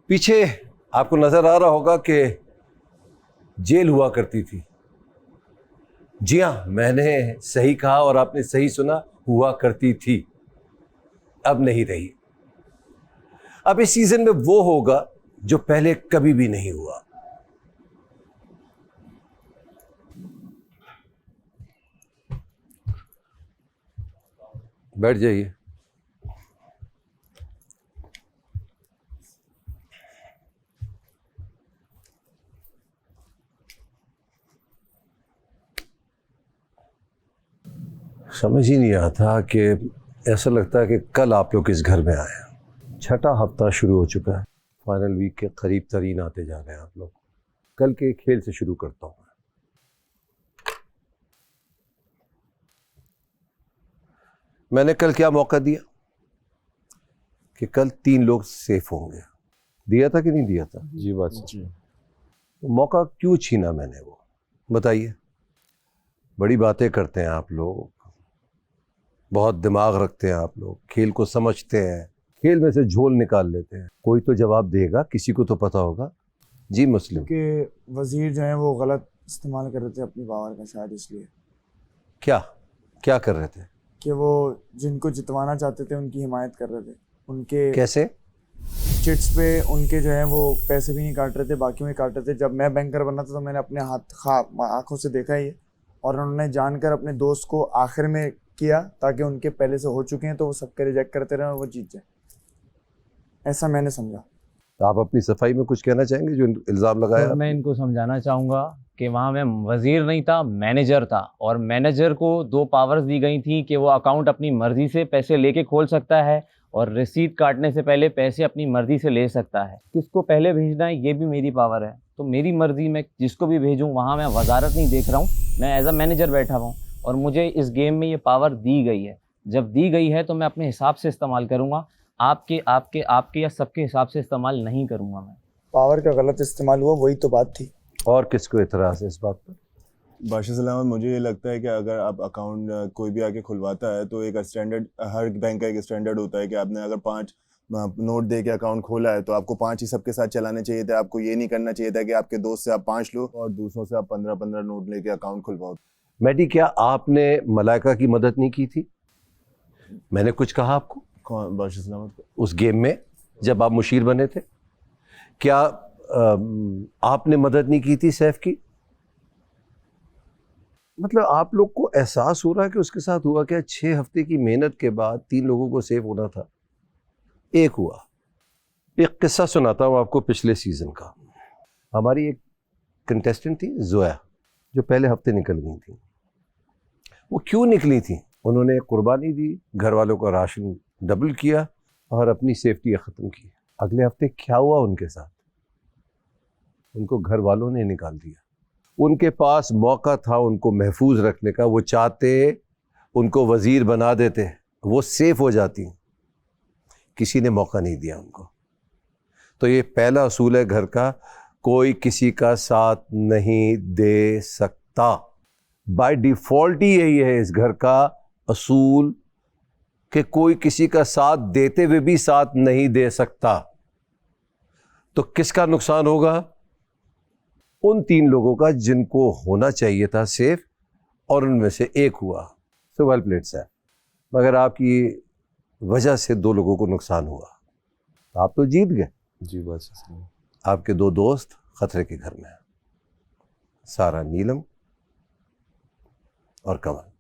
पीछे आपको नजर आ रहा होगा कि जेल हुआ करती थी। जी हाँ, मैंने सही कहा और आपने सही सुना, हुआ करती थी, अब नहीं रही। अब इस सीजन में वो होगा जो पहले कभी भी नहीं हुआ। बैठ जाइए। समझ ही नहीं आता कि ऐसा लगता है कि कल आप लोग इस घर में आए। छठा हफ्ता शुरू हो चुका है, फाइनल वीक के करीब तरीन आते जा रहे हैं आप लोग। कल के खेल से शुरू करता हूं। मैंने कल क्या मौका दिया कि कल 3 लोग सेफ होंगे। दिया था कि नहीं दिया था? जी बात जी। तो मौका क्यों छीना मैंने, वो बताइए। बड़ी बातें करते हैं आप लोग, बहुत दिमाग रखते हैं आप लोग, खेल को समझते हैं, खेल में से झोल निकाल लेते हैं। कोई तो जवाब देगा, किसी को तो पता होगा। जी मुस्लिम कि वजीर जो है वो गलत इस्तेमाल कर रहे थे अपनी पावर का, शायद इसलिए। क्या क्या कर रहे थे? कि वो जिनको जितवाना चाहते थे उनकी हिमायत कर रहे थे। उनके कैसे? चिट्स पे उनके जो है वो पैसे भी नहीं काट रहे थे, बाकियों में काट रहे थे। जब मैं बैंकर बना था तो मैंने अपने आंखों से देखा ही है, और उन्होंने जानकर अपने दोस्त को आखिर में किया ताकि उनके पहले से हो चुके हैं तो वो सबके रिजेक्ट करते रहे और वो जीत जाए, ऐसा मैंने समझा। तो आप अपनी सफाई में कुछ कहना चाहेंगे जो इल्ज़ाम लगाया? तो मैं इनको समझाना चाहूँगा कि वहाँ मैं वज़ीर नहीं था, मैनेजर था, और मैनेजर को 2 पावर्स दी गई थी कि वो अकाउंट अपनी मर्ज़ी से पैसे लेके खोल सकता है और रसीद काटने से पहले पैसे अपनी मर्ज़ी से ले सकता है। किसको पहले भेजना है ये भी मेरी पावर है, तो मेरी मर्ज़ी में जिसको भी भेजूँ। वहाँ मैं वजारत नहीं देख रहा हूँ, मैं एज अ मैनेजर बैठा हुआ हूँ और मुझे इस गेम में ये पावर दी गई है। जब दी गई है तो मैं अपने हिसाब से इस्तेमाल करूँगा, आपके आपके आपके या सबके हिसाब से इस्तेमाल नहीं करूँगा। मैं पावर का गलत इस्तेमाल हुआ, वही तो बात थी। और किसको एतराज़ है इस बात पर? बादशाह सलामत, मुझे ये लगता है कि अगर आप अकाउंट कोई भी आके खुलवाता है तो एक स्टैंडर्ड, हर बैंक का एक स्टैंडर्ड होता है कि आपने अगर 5 नोट दे के अकाउंट खोला है तो आपको 5 ही सबके साथ चलाने चाहिए थे। आपको ये नहीं करना चाहिए था कि आपके दोस्त से आप 5 लो और दूसरों से आप 15-15 नोट लेके अकाउंट खुलवाओ। मैडी, क्या आपने मलाइका की मदद नहीं की थी? मैंने कुछ कहा आपको? कौन बादशाह सलामत? उस गेम में जब आप मुशीर बने थे, क्या आपने मदद नहीं की थी सैफ की? मतलब आप लोग को एहसास हो रहा है कि उसके साथ हुआ क्या? 6 हफ्ते की मेहनत के बाद 3 लोगों को सेव होना था, एक हुआ। एक किस्सा सुनाता हूँ आपको पिछले सीजन का। हमारी एक कंटेस्टेंट थी जोया, जो पहले हफ्ते निकल गई थी। वो क्यों निकली थी? उन्होंने कुर्बानी दी, घर वालों का राशन डबल किया और अपनी सेफ्टी ख़त्म की। अगले हफ्ते क्या हुआ उनके साथ? उनको घर वालों ने निकाल दिया। उनके पास मौका था उनको महफूज रखने का, वो चाहते उनको वजीर बना देते, वो सेफ हो जाती, किसी ने मौका नहीं दिया उनको। तो ये पहला असूल है घर का, कोई किसी का साथ नहीं दे सकता। बाय डिफ़ॉल्ट ही यही है इस घर का असूल कि कोई किसी का साथ देते हुए भी साथ नहीं दे सकता। तो किसका नुकसान होगा? उन 3 लोगों का जिनको होना चाहिए था सेफ, और उनमें से एक हुआ। सो वेल प्लेड सर, मगर आपकी वजह से 2 लोगों को नुकसान हुआ। तो आप तो जीत गए। जी बादशाह। आपके 2 दोस्त खतरे के घर में हैं, सारा, नीलम और कमल।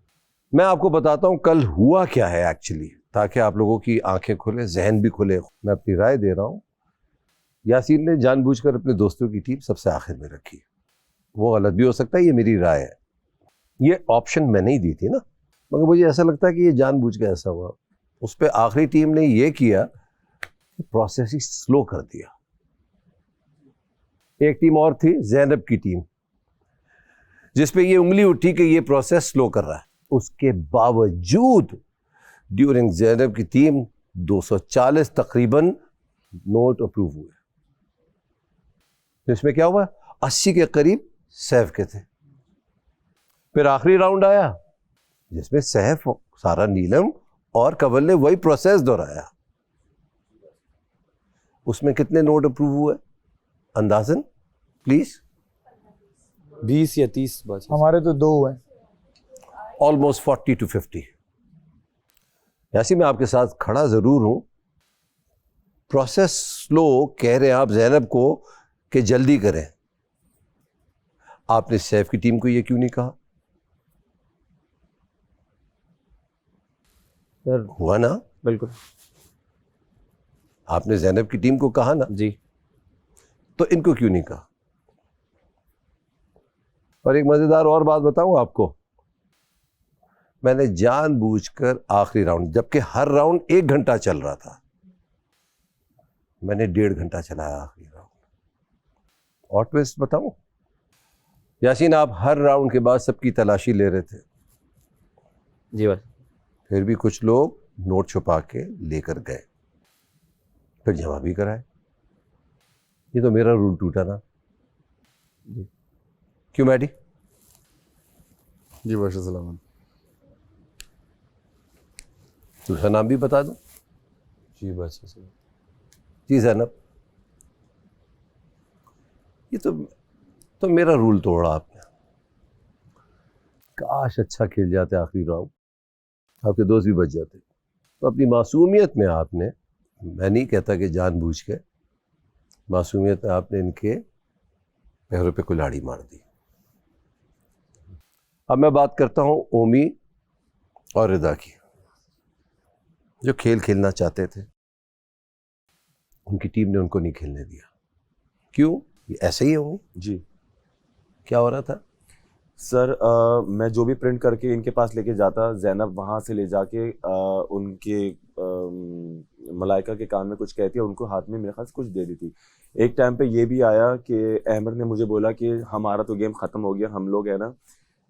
मैं आपको बताता हूं कल हुआ क्या है एक्चुअली, ताकि आप लोगों की आंखें खुले, जहन भी खुले। मैं अपनी राय दे रहा हूं। यासीन ने जानबूझकर अपने दोस्तों की टीम सबसे आखिर में रखी। वो गलत भी हो सकता है, ये मेरी राय है। ये ऑप्शन मैंने ही दी थी ना, मगर मुझे ऐसा लगता है कि ये जानबूझ के ऐसा हुआ। उस पर आखिरी टीम ने ये किया कि प्रोसेस ही स्लो कर दिया। एक टीम और थी, जैनब की टीम, जिस पे ये उंगली उठी कि ये प्रोसेस स्लो कर रहा है। उसके बावजूद ड्यूरिंग जैनब की टीम 240 तकरीबन नोट अप्रूव हुए। इसमें क्या हुआ? 80 के करीब सैफ के थे। फिर आखिरी राउंड आया जिसमें सैफ, सारा, नीलम और कवल ने वही प्रोसेस दोहराया। उसमें कितने नोट अप्रूव हुए अंदाजन प्लीज? 20 या 30 बचे। हमारे तो 2 हुए। Almost 40 to 50। यासी मैं आपके साथ खड़ा जरूर हूं, प्रोसेस स्लो कह रहे हैं आप ज़ैनब को कि जल्दी करें। आपने सैफ की टीम को ये क्यों नहीं कहा? सर हुआ ना, बिल्कुल आपने ज़ैनब की टीम को कहा ना, जी। तो इनको क्यों नहीं कहा? और एक मजेदार और बात बताऊं आपको, मैंने जानबूझकर आखिरी राउंड, जबकि हर राउंड 1 घंटा चल रहा था, मैंने 1.5 घंटा चलाया आखिरी राउंड। और ट्विस्ट बताऊं यासीन, आप हर राउंड के बाद सबकी तलाशी ले रहे थे, जी बस। फिर भी कुछ लोग नोट छुपा के लेकर गए, फिर जमा भी कराए। ये तो मेरा रूल टूटा ना। क्यों मैडी? जी बादशाह सलामत। दूसरा नाम भी बता दूं? जी बादशाह सलामत। जी ज़ैनब, ये तो मेरा रूल तोड़ा आपने। काश अच्छा खेल जाते आखिरी राउंड, आपके दोस्त भी बच जाते। तो अपनी मासूमियत में आपने, मैं नहीं कहता कि जानबूझ के, मासूमियत में आपने इनके पैरों पे कुल्हाड़ी मार दी। अब मैं बात करता हूं ओमी और रिदा की, जो खेल खेलना चाहते थे, उनकी टीम ने उनको नहीं खेलने दिया। क्यों? ये ऐसे ही होंगे? जी क्या हो रहा था? सर, मैं जो भी प्रिंट करके इनके पास लेके जाता, ज़ैनब वहाँ से ले जाके उनके मलाइका के कान में कुछ कहती है, उनको हाथ में मेरे ख्याल से कुछ दे दी थी। एक टाइम पे ये भी आया कि अहमद ने मुझे बोला कि हमारा तो गेम ख़त्म हो गया, हम लोग है ना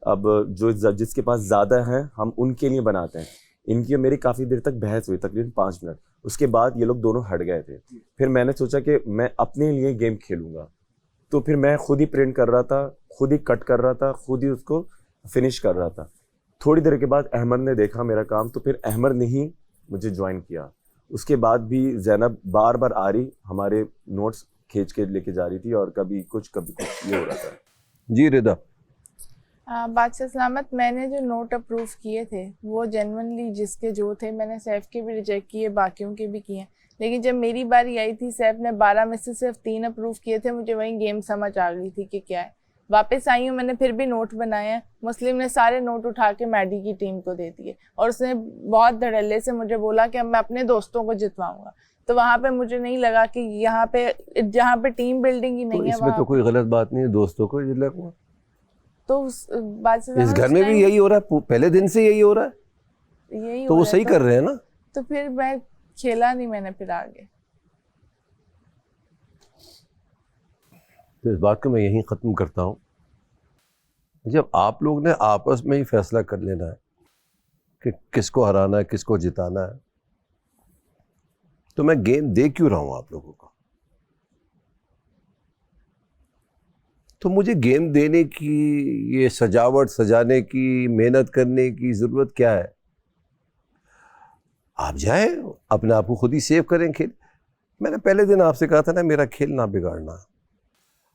अब जो जिसके पास ज़्यादा है हम उनके लिए बनाते हैं। इनकी और मेरी काफ़ी देर तक बहस हुई, तकरीबन 5 मिनट। उसके बाद ये लोग दोनों हट गए थे। फिर मैंने सोचा कि मैं अपने लिए गेम खेलूँगा, तो फिर मैं खुद ही प्रिंट कर रहा था, खुद ही कट कर रहा था, खुद ही उसको फिनिश कर रहा था। थोड़ी देर के बाद अहमद ने देखा मेरा काम, तो फिर अहमद ने ही मुझे ज्वाइन किया। उसके बाद भी ज़ैनब बार बार आ रही, हमारे नोट्स खींच के लेके जा रही थी, और कभी कुछ ये हो रहा था। जी रिदा। बादशाह सलामत, मैंने जो नोट अप्रूव किए थे वो जेन्युइनली जिसके जो थे, मैंने सैफ के भी रिजेक्ट किए, बाकियों के भी किए। लेकिन जब मेरी बारी आई थी, सैफ ने 12 में से सिर्फ 3 अप्रूव किए थे। मुझे वही गेम समझ आ गई थी कि क्या है। वापस आई हूँ, मैंने फिर भी नोट बनाए। मुस्लिम ने सारे नोट उठा के मैडी की टीम को दे दिए, और उसने बहुत धड़ल्ले से मुझे बोला कि अब मैं अपने दोस्तों को जितवाऊंगा। तो वहाँ पे मुझे नहीं लगा कि यहाँ पे जहाँ पे टीम बिल्डिंग ही नहीं है, इसमें तो कोई गलत बात नहीं है, दोस्तों को जितवाऊंगा। तो इस घर में भी यही हो रहा है, पहले दिन से यही हो रहा है, यही तो वो सही कर रहे हैं ना। तो फिर मैं खेला नहीं, मैंने फिर आगे। तो इस बात को मैं यहीं ख़त्म करता हूँ। जब आप लोग ने आपस में ही फैसला कर लेना है कि किसको हराना है, किसको जिताना है, तो मैं गेम दे क्यों रहा हूँ आप लोगों को? तो मुझे गेम देने की, ये सजावट सजाने की, मेहनत करने की ज़रूरत क्या है? आप जाएं, अपने आप को खुद ही सेव करें खेल। मैंने पहले दिन आपसे कहा था ना, मेरा खेल ना बिगाड़ना।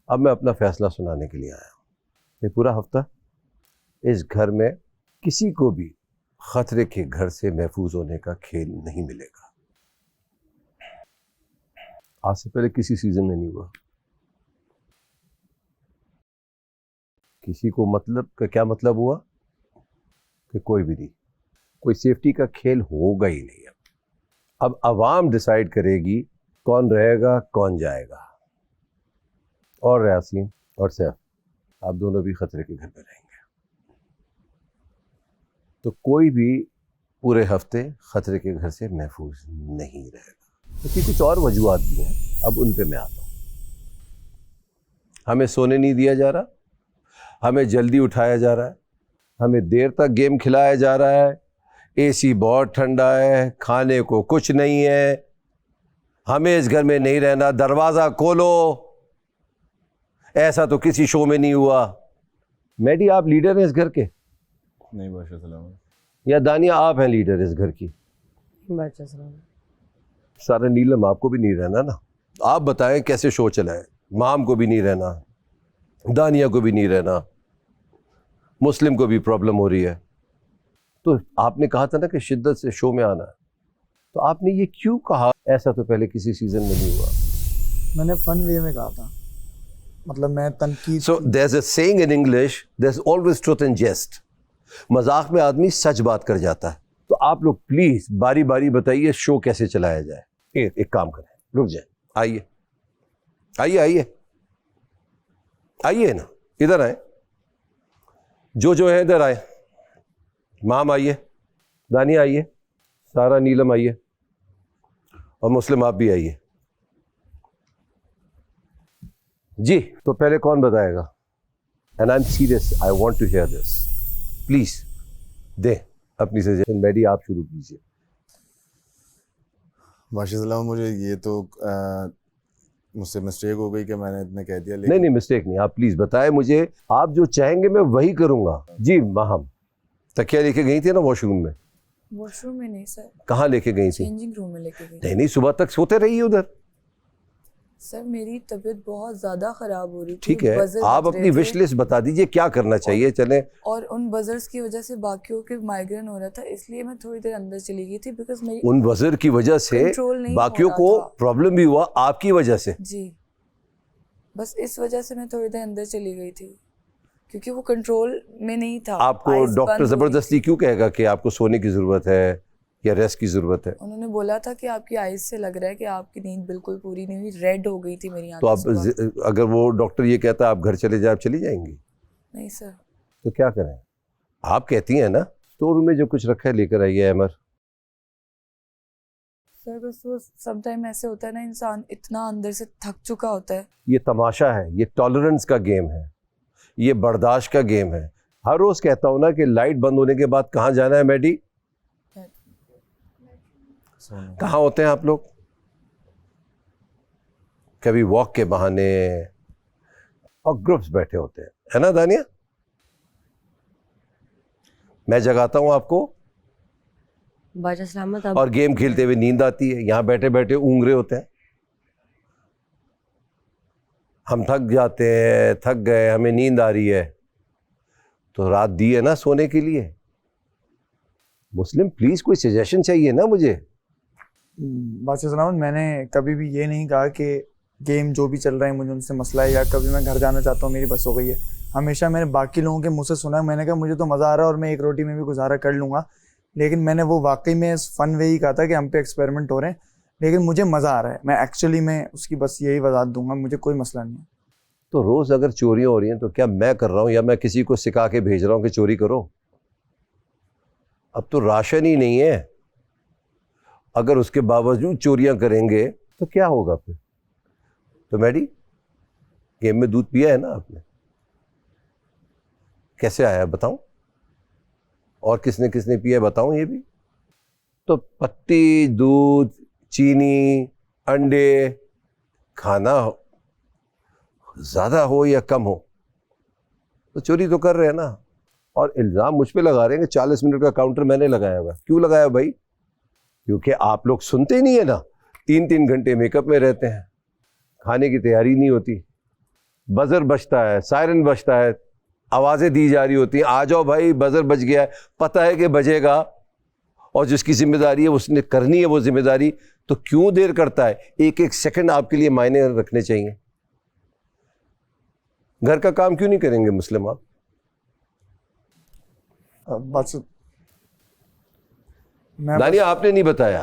अब मैं अपना फैसला सुनाने के लिए आया हूँ। ये पूरा हफ्ता इस घर में किसी को भी खतरे के घर से महफूज होने का खेल नहीं मिलेगा। आज से पहले किसी सीजन में नहीं हुआ। किसी को मतलब का क्या मतलब हुआ कि कोई भी नहीं, कोई सेफ्टी का खेल होगा ही नहीं। अब आवाम डिसाइड करेगी कौन रहेगा कौन जाएगा। और यासीन और सैफ, आप दोनों भी खतरे के घर में रहेंगे। तो कोई भी पूरे हफ्ते खतरे के घर से महफूज नहीं रहेगा। क्योंकि कुछ और वजूहात भी हैं, अब उन पे मैं आता हूँ। हमें सोने नहीं दिया जा रहा, हमें जल्दी उठाया जा रहा है, हमें देर तक गेम खिलाया जा रहा है, एसी बहुत ठंडा है, खाने को कुछ नहीं है, हमें इस घर में नहीं रहना, दरवाज़ा खोलो। ऐसा तो किसी शो में नहीं हुआ। मैडी, आप लीडर हैं इस घर के? नहीं बादशाह सलामत। या दानिया, आप हैं लीडर इस घर की? बादशाह सलामत। सारा नीलम, आपको भी नहीं रहना ना। आप बताएं कैसे शो चला है? माम को भी नहीं रहना, दानिया को भी नहीं रहना, मुस्लिम को भी प्रॉब्लम हो रही है। तो आपने कहा था ना कि शिद्दत से शो में आना है, तो आपने ये क्यों कहा? ऐसा तो पहले किसी सीजन में नहीं हुआ। मैंने फन वे में कहा था, मतलब मैं तनकीद। So there is a saying in English, there is always truth in jest. मजाक में आदमी सच बात कर जाता है। तो आप लोग प्लीज बारी बारी बताइए शो कैसे चलाया जाए। एक काम करें, रुक जाए, आइए आइए आइए आइए ना, इधर आए, जो है इधर आए। माम आइए, दानिया आइए, सारा नीलम आइए, और मुस्लिम आप भी आइए। जी, तो पहले कौन बताएगा? And I am serious, I want to hear this. Please दे अपनी सजेशन। मैडी आप शुरू कीजिए। माशाल्लाह, मुझे ये तो मुझसे मिस्टेक हो गई कि मैंने इतने कह दिया, नहीं मिस्टेक नहीं, आप प्लीज बताएं मुझे। आप जो चाहेंगे मैं वही करूंगा। जी माहम, तकिया लेके गई थी ना वॉशरूम में? वॉशरूम में नहीं सर, कहाँ लेके गई थी? चेंजिंग रूम में लेके गई। नहीं सुबह तक सोते रहिए उधर। सर मेरी तबीयत बहुत ज्यादा खराब हो रही थी। ठीक है, बजर आप बज रहे अपनी थे विश लिस्ट बता दीजिए क्या करना चाहिए। चले, और उन बजर्स की वजह से बाकियों के माइग्रेन हो रहा था, इसलिए मैं थोड़ी देर अंदर चली गई थी, बिकॉज मेरी उन वजर की वजह से कंट्रोल नहीं बाकियों हो को रहा था। प्रॉब्लम भी हुआ आपकी वजह से। जी, बस इस वजह से मैं थोड़ी देर अंदर चली गई थी, क्योंकि वो कंट्रोल में नहीं था। आपको Eyes डॉक्टर बंद हो गई जबरदस्ती थी। क्यों कहेगा कि आपको सोने की जरूरत है या रेस्ट की जरूरत है? उन्होंने बोला था कि आपकी आईज से लग रहा है कि आपकी नींद बिल्कुल पूरी नहीं हुई, रेड हो गई थी मेरी तो आंखें आप सुबह। अगर वो डॉक्टर ये कहता है आप घर चले जाए, आप चली जाएंगी? नहीं सर, तो क्या करें? आप कहती हैं ना, स्टोर रूम में जो कुछ रखा है लेकर आइए। अमर, सर बस वो समटाइम ऐसे होता है ना, इंसान इतना अंदर से थक चुका होता है। ये तमाशा है, ये टॉलरेंस का गेम है, ये बर्दाश्त का गेम है। हर रोज कहता हूं ना कि लाइट बंद होने के बाद कहाँ जाना है मैडी? कहाँ होते हैं आप लोग? कभी वॉक के बहाने, और ग्रुप्स बैठे होते हैं, है ना दानिया? मैं जगाता हूं आपको, बादशाह सलामत अब और गेम खेलते हुए नींद आती है। यहां बैठे बैठे ऊँग रहे होते हैं। हम थक जाते हैं, थक गए, हमें नींद आ रही है, तो रात दी है ना सोने के लिए। मुस्लिम प्लीज कोई सजेशन चाहिए ना मुझे। बादशाह सलामत, मैंने कभी भी ये नहीं कहा कि गेम जो भी चल रहा है मुझे उनसे मसला है, या कभी मैं घर जाना चाहता हूँ मेरी बस हो गई है। हमेशा मैंने बाकी लोगों के मुंह से सुना, मैंने कहा मुझे तो मज़ा आ रहा है और मैं एक रोटी में भी गुजारा कर लूँगा, लेकिन मैंने वो वाकई में फ़न वे ही कहा था कि हम पे एक्सपेरिमेंट हो रहे हैं, लेकिन मुझे मज़ा आ रहा है। मैं एक्चुअली में उसकी बस यही वजाहत दूंगा, मुझे कोई मसला नहीं है। तो रोज अगर चोरियां हो रही हैं तो क्या मैं कर रहा हूं या मैं किसी को सिखा के भेज रहा हूं कि चोरी करो? अब तो राशन ही नहीं है, अगर उसके बावजूद चोरियां करेंगे तो क्या होगा फिर? तो मैडी, गेम में दूध पिया है ना आपने? कैसे आया बताऊं? और किसने किसने पिया है बताऊं ये भी? तो पत्ती, दूध, चीनी, अंडे खाना ज्यादा हो या कम हो तो चोरी तो कर रहे हैं ना। और इल्जाम मुझ पे लगा रहे हैं कि 40 मिनट का काउंटर मैंने लगाया हुआ। क्यों लगाया भाई? क्योंकि आप लोग सुनते ही नहीं है ना, 3-3 घंटे मेकअप में रहते हैं, खाने की तैयारी नहीं होती, बजर बजता है, सायरन बजता है, आवाजें दी जा रही होती हैं, आ जाओ भाई बजर बज गया है, पता है कि बजेगा, और जिसकी जिम्मेदारी है उसने करनी है वो जिम्मेदारी, तो क्यों देर करता है? एक एक सेकंड आपके लिए मायने रखने चाहिए। घर का काम क्यों नहीं करेंगे मुस्लिम आप? दानिया आपने नहीं बताया।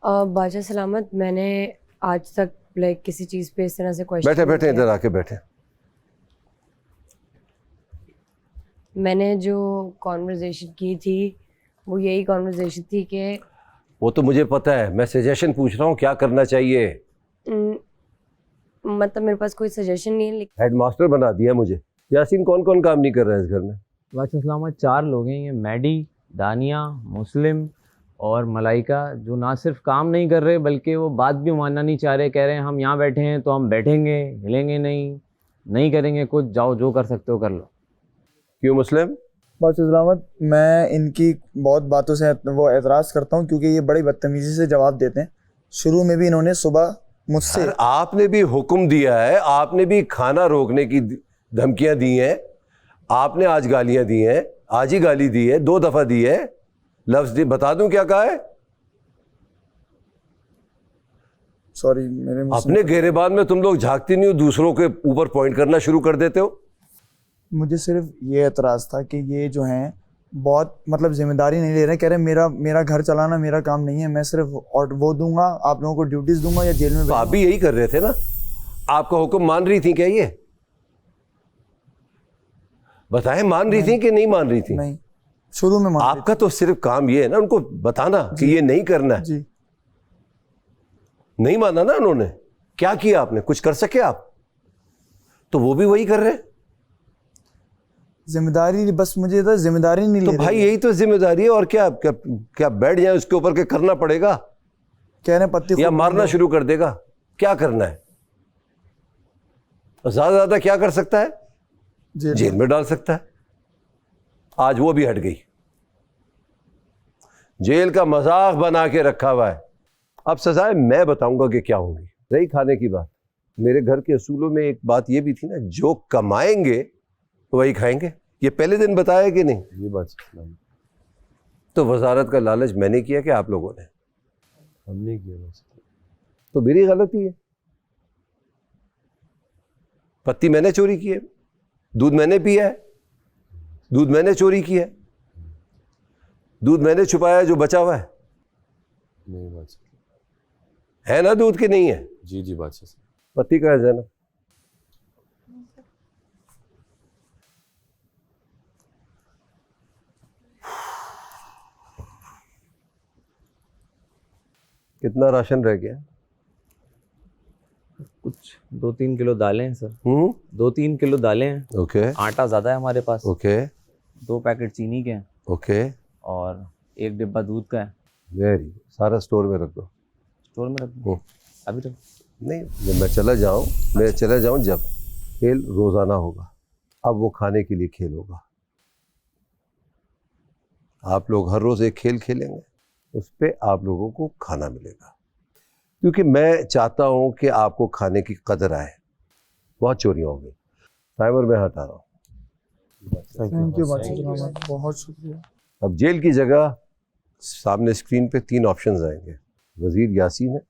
बादशाह सलामत, मैंने आज तक लाइक किसी चीज़ पे इस तरह से क्वेश्चन बैठे बैठे इधर आके बैठे। मैंने जो कॉन्वर्जेशन की थी वो यही कॉन्वर्जेशन थी कि वो तो मुझे पता है, मैं सजेशन पूछ रहा हूँ क्या करना चाहिए। मतलब मेरे पास कोई सजेशन नहीं है, लेकिन हेडमास्टर बना दिया मुझे। यासीन कौन कौन काम नहीं कर रहा है इस घर में? बादशाह सलामत 4 लोग हैं, ये मैडी, दानिया, मुस्लिम और मलाइका, जो ना सिर्फ काम नहीं कर रहे बल्कि वो बात भी मानना नहीं चाह रहे। कह रहे हैं हम यहाँ बैठे हैं तो हम बैठेंगे, हिलेंगे नहीं करेंगे कुछ, जाओ जो कर सकते हो कर लो। क्यों मुस्लिम? बादशाह सलामत, मैं इनकी बहुत बातों से वो एतराज़ करता हूँ, क्योंकि ये बड़ी बदतमीज़ी से जवाब देते हैं। शुरू में भी इन्होंने सुबह मुझसे सर, आपने भी हुक्म दिया है, आपने भी खाना रोकने की धमकियां दी हैं, आपने आज गालियां दी हैं, आज ही गाली दी है, 2 दफा दी है, लफ्ज दी, बता दूं क्या कहा है? सॉरी मेरे मुंह से अपने घेरेबान में तुम लोग झांकती नहीं हो, दूसरों के ऊपर पॉइंट करना शुरू कर देते हो। मुझे सिर्फ ये एतराज़ था कि ये जो हैं बहुत मतलब जिम्मेदारी नहीं ले रहे, कह रहे मेरा घर चलाना मेरा काम नहीं है, मैं सिर्फ और वो दूंगा, आप लोगों को ड्यूटीज दूंगा या जेल में तो आप भी यही कर रहे थे ना, आपका हुक्म मान रही थी क्या ये? बताएं, मान रही थी कि नहीं मान रही थी? नहीं, शुरू में मान आपका तो सिर्फ काम ये है ना उनको बताना कि ये नहीं करना है। जी नहीं माना ना उन्होंने, क्या किया आपने? कुछ कर सके आप? तो वो भी वही कर रहे हैं। जिम्मेदारी, बस मुझे तो जिम्मेदारी नहीं तो ले भाई रहे। यही तो जिम्मेदारी है, और क्या क्या, क्या बैठ जाए उसके ऊपर के करना पड़ेगा कह रहे हैं पत्ती या खूब मारना शुरू कर देगा? क्या करना है? ज्यादा ज्यादा क्या कर सकता है? जेल में डाल सकता है। आज वो भी हट गई, जेल का मजाक बना के रखा हुआ है। अब सजाएं मैं बताऊंगा कि क्या होंगी। रही खाने की बात, मेरे घर के असूलों में एक बात ये भी थी ना, जो कमाएंगे तो वही खाएंगे। ये पहले दिन बताया कि नहीं? ये बात सही है। तो वजारत का लालच मैंने किया कि आप लोगों ने? हमने किया बस। तो मेरी गलती है। पत्ती मैंने चोरी की है, दूध मैंने पिया है, दूध मैंने चोरी किया है, दूध मैंने छुपाया है जो बचा हुआ है। नहीं बात सही है ना दूध के नहीं है? जी जी बात सही। पत्ती का है जैनब? कितना राशन रह गया? कुछ 2-3 किलो दालें हैं सर। 2-3 किलो दालें हैं। ओके आटा ज़्यादा है हमारे पास। ओके 2 पैकेट चीनी के हैं ओके, और 1 डिब्बा दूध का है। वेरी, सारा स्टोर में रख दो। स्टोर में रख दूं? अभी रख। नहीं, जब मैं चला जाऊं जब खेल रोजाना होगा, अब वो खाने के लिए खेल होगा। आप लोग हर रोज एक खेल खेलेंगे, उस पे आप लोगों को खाना मिलेगा, क्योंकि मैं चाहता हूं कि आपको खाने की कदर आए। बहुत चोरियां हो गई, टाइमर मैं हटा रहा हूं। थैंक यू बहुत शुक्रिया। अब जेल की जगह सामने स्क्रीन पे 3 ऑप्शंस आएंगे। वजीर यासीन है,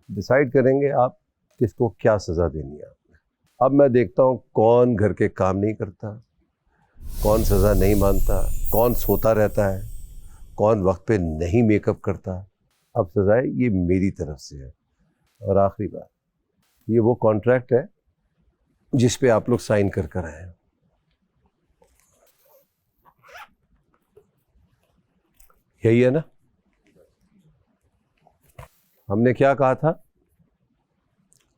डिसाइड करेंगे आप किसको क्या सज़ा देनी है आपने। अब मैं देखता हूँ कौन घर के काम नहीं करता, कौन सज़ा नहीं मानता, कौन सोता रहता है, कौन वक्त पे नहीं मेकअप करता। अब सज़ाएं ये मेरी तरफ से है। और आखिरी बात, ये वो कॉन्ट्रैक्ट है जिस पे आप लोग साइन कर आए हैं। यही है ना? हमने क्या कहा था?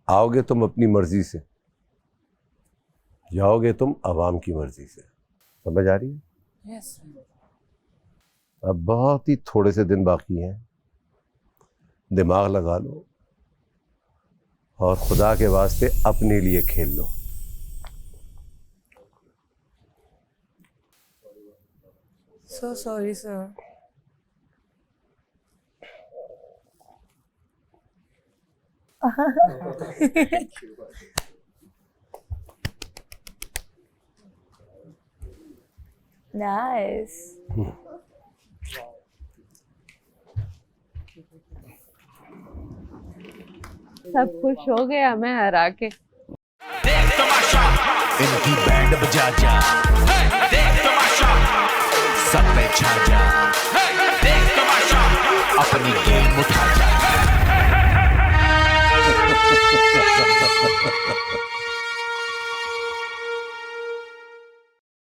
आओगे तुम अपनी मर्जी से, जाओगे तुम आवाम की मर्जी से। समझ आ रही है? यस अब बहुत ही थोड़े से दिन बाकी हैं, दिमाग लगा लो और खुदा के वास्ते अपने लिए खेल लो। So sorry sir. नाइस। सब खुश हो गया मैं हरा के। इनकी बैंड बजा जा, देख तमाशा, सब पे छा जा, देख तमाशा, अपनी गेम उठा जा।